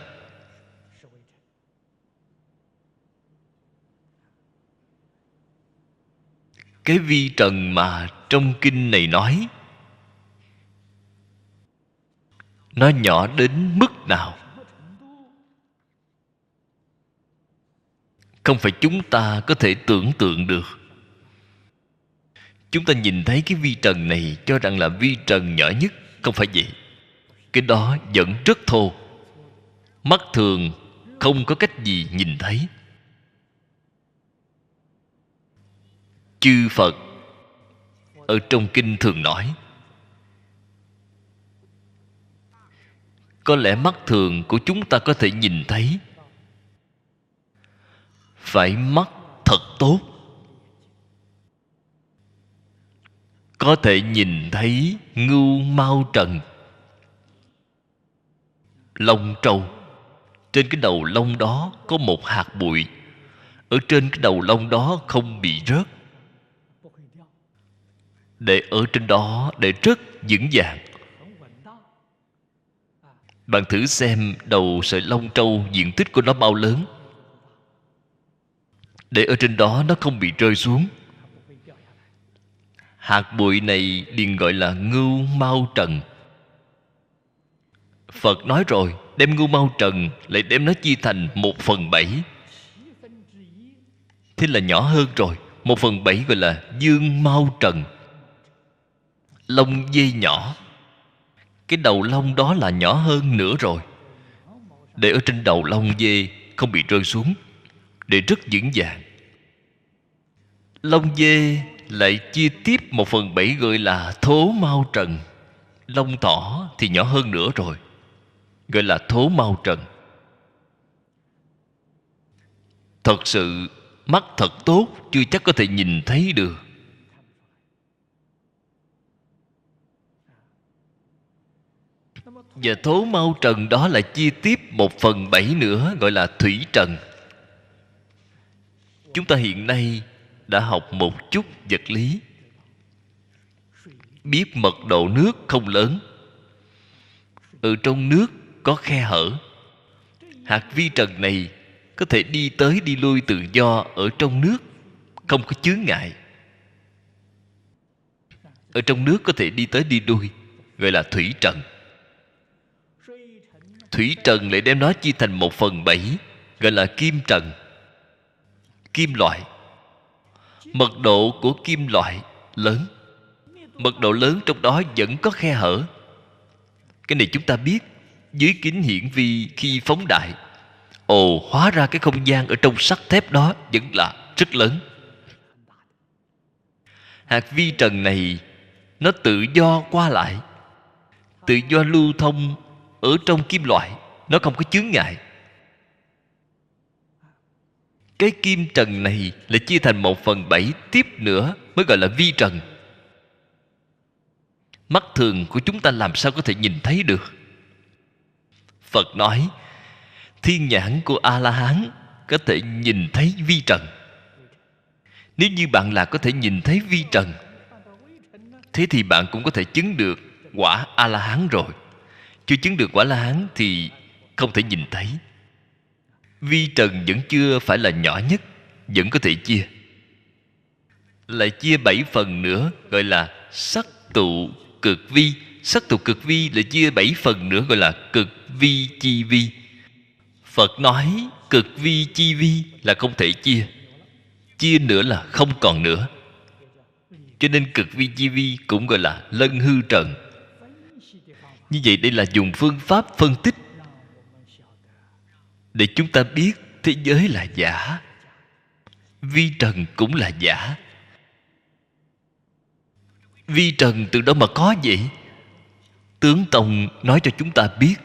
Cái vi trần mà trong kinh này nói, nó nhỏ đến mức nào? Không phải chúng ta có thể tưởng tượng được. Chúng ta nhìn thấy cái vi trần này cho rằng là vi trần nhỏ nhất. Không phải vậy. Cái đó vẫn rất thô. Mắt thường không có cách gì nhìn thấy. Chư Phật ở trong kinh thường nói, có lẽ mắt thường của chúng ta có thể nhìn thấy, phải mắt thật tốt, có thể nhìn thấy ngưu mao trần, lông trâu. Trên cái đầu lông đó có một hạt bụi, ở trên cái đầu lông đó không bị rớt, để ở trên đó để rất vững vàng. Bạn thử xem đầu sợi lông trâu diện tích của nó bao lớn, để ở trên đó nó không bị rơi xuống. Hạt bụi này liền gọi là ngưu mao trần. Phật nói rồi, đem ngưu mao trần lại đem nó chia thành 1/7. Thế là nhỏ hơn rồi. 1/7 gọi là dương mao trần. Lông dê nhỏ, cái đầu lông đó là nhỏ hơn nữa rồi, để ở trên đầu lông dê không bị rơi xuống, để rất vững vàng. Lông dê lại chia tiếp 1/7 gọi là thố mao trần. Lông thỏ thì nhỏ hơn nữa rồi, gọi là thố mao trần. Thật sự mắt thật tốt chưa chắc có thể nhìn thấy được. Và thố mao trần đó là chia tiếp 1/7 nữa, gọi là thủy trần. Chúng ta hiện nay đã học một chút vật lý, biết mật độ nước không lớn, ở trong nước có khe hở. Hạt vi trần này có thể đi tới đi lui tự do ở trong nước, không có chướng ngại. Ở trong nước có thể đi tới đi lui, gọi là thủy trần. Thủy trần lại đem nó chia thành 1/7, gọi là kim trần. Kim loại, mật độ của kim loại lớn, mật độ lớn trong đó vẫn có khe hở. Cái này chúng ta biết. Dưới kính hiển vi khi phóng đại, ồ, hóa ra cái không gian ở trong sắt thép đó vẫn là rất lớn. Hạt vi trần này nó tự do qua lại, tự do lưu thông ở trong kim loại, nó không có chướng ngại. Cái kim trần này là chia thành 1/7 tiếp nữa mới gọi là vi trần. Mắt thường của chúng ta làm sao có thể nhìn thấy được? Phật nói thiên nhãn của A-la-hán có thể nhìn thấy vi trần. Nếu như bạn là có thể nhìn thấy vi trần, thế thì bạn cũng có thể chứng được quả A-la-hán rồi. Chưa chứng được quả A-la-hán thì không thể nhìn thấy. Vi trần vẫn chưa phải là nhỏ nhất, vẫn có thể chia. Lại chia 7 phần nữa, gọi là sắc tụ cực vi. Sắc tụ cực vi lại chia 7 phần nữa, gọi là cực vi chi vi. Phật nói cực vi chi vi là không thể chia. Chia nữa là không còn nữa. Cho nên cực vi chi vi cũng gọi là lân hư trần. Như vậy đây là dùng phương pháp phân tích để chúng ta biết thế giới là giả, vi trần cũng là giả. Vi trần từ đó mà có vậy? Tướng Tông nói cho chúng ta biết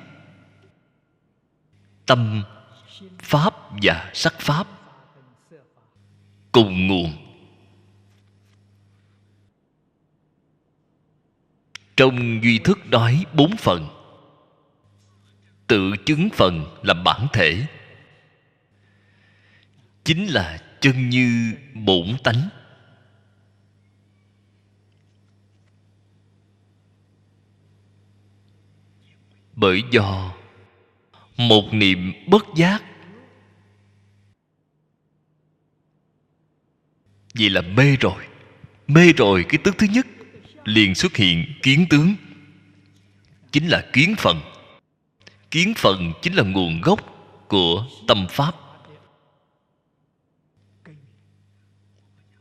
tâm pháp và sắc pháp cùng nguồn. Trong duy thức nói 4 phần. Tự chứng phần là bản thể, chính là chân như bổn tánh. Bởi do một niệm bất giác, vậy là mê rồi. Mê rồi, cái tức thứ nhất liền xuất hiện kiến tướng, chính là kiến phần. Kiến phần chính là nguồn gốc của tâm pháp.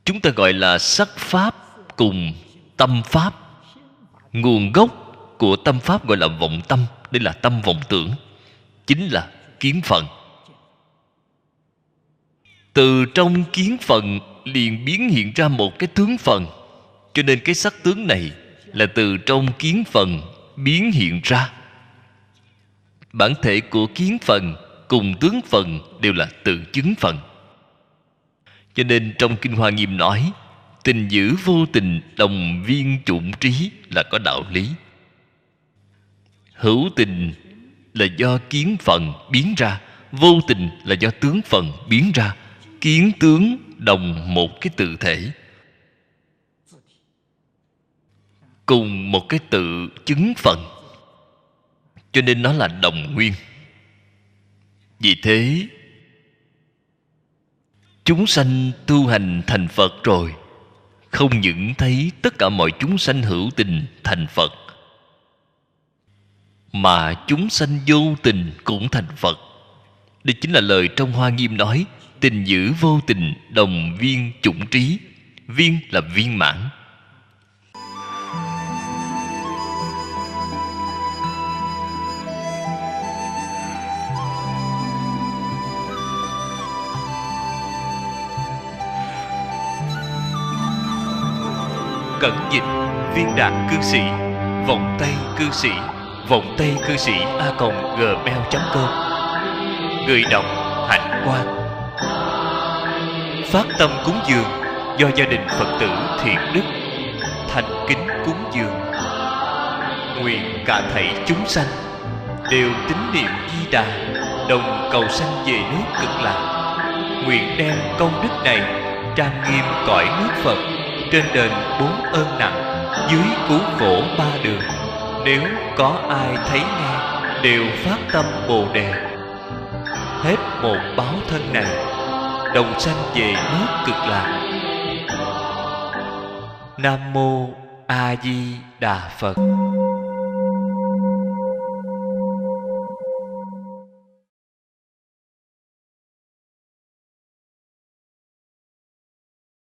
Chúng ta gọi là sắc pháp cùng tâm pháp. Nguồn gốc của tâm pháp gọi là vọng tâm. Đây là tâm vọng tưởng, chính là kiến phần. Từ trong kiến phần liền biến hiện ra một cái tướng phần. Cho nên cái sắc tướng này là từ trong kiến phần biến hiện ra. Bản thể của kiến phần cùng tướng phần đều là tự chứng phần. Cho nên trong Kinh Hoa Nghiêm nói tình giữ vô tình đồng viên chủng trí là có đạo lý. Hữu tình là do kiến phần biến ra, vô tình là do tướng phần biến ra. Kiến tướng đồng một cái tự thể, cùng một cái tự chứng phần, cho nên nó là đồng nguyên. Vì thế chúng sanh tu hành thành Phật rồi, không những thấy tất cả mọi chúng sanh hữu tình thành Phật, mà chúng sanh vô tình cũng thành Phật. Đây chính là lời trong Hoa Nghiêm nói tình giữ vô tình đồng viên chủng trí. Viên là viên mãn. Cẩn dịch viên đạt cư sĩ, vọng tây cư sĩ, vọng tây cư sĩ a.gmail.com. Người đọc Hạnh Quang. Phát tâm cúng dường do gia đình Phật tử Thiện Đức thành kính cúng dường. Nguyện cả thảy chúng sanh đều tín niệm Di Đà, đồng cầu sanh về nước Cực Lạc. Nguyện đem công đức này trang nghiêm cõi nước Phật, trên đền 4 ơn nặng, dưới cứu khổ 3 đường. Nếu có ai thấy nghe đều phát tâm Bồ Đề, hết một báo thân này đồng sanh về nước Cực Lạc. Nam mô A Di Đà Phật.